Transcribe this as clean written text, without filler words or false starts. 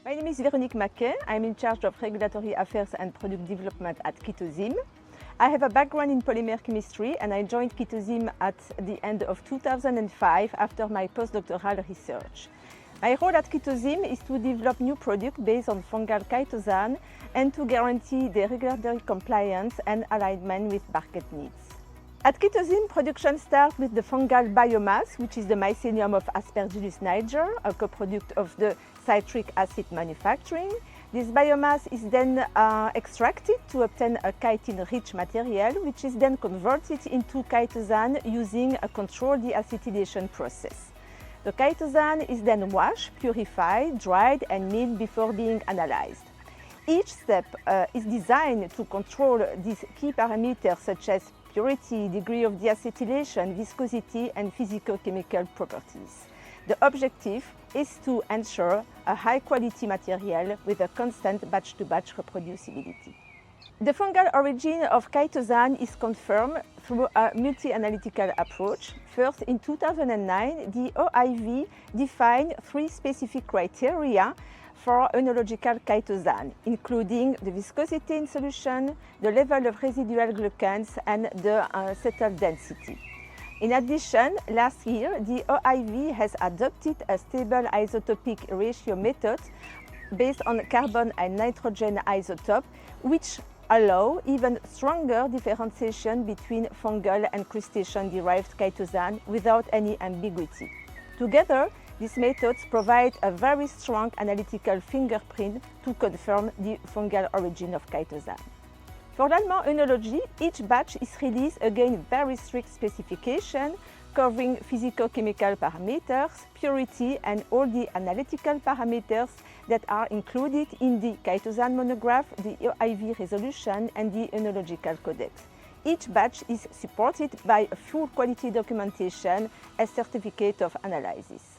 My name is Véronique Macke. I'm in charge of regulatory affairs and product development at Kitozyme. I have a background in polymer chemistry and I joined Kitozyme at the end of 2005 after my postdoctoral research. My role at Kitozyme is to develop new products based on fungal chitosan and to guarantee the regulatory compliance and alignment with market needs. At Kitozyme, production starts with the fungal biomass, which is the mycelium of Aspergillus niger, a co-product of the citric acid manufacturing. This biomass is then extracted to obtain a chitin-rich material, which is then converted into chitosan using a controlled deacetylation process. The chitosan is then washed, purified, dried, and milled before being analyzed. Each step is designed to control these key parameters such as purity, degree of deacetylation, viscosity, and physicochemical properties. The objective is to ensure a high-quality material with a constant batch-to-batch reproducibility. The fungal origin of chitosan is confirmed through a multi-analytical approach. First, in 2009, the OIV defined 3 specific criteria for enological chitosan, including the viscosity in solution, the level of residual glucans, and the cetal density. In addition, last year, the OIV has adopted a stable isotopic ratio method based on carbon and nitrogen isotope, which allow even stronger differentiation between fungal and crustacean-derived chitosan without any ambiguity. Together, these methods provide a very strong analytical fingerprint to confirm the fungal origin of chitosan. For L'Allemand œnology, each batch is released against very strict specifications covering physicochemical parameters, purity, and all the analytical parameters that are included in the chitosan monograph, the OIV resolution, and the œnological codex. Each batch is supported by a full quality documentation and certificate of analysis.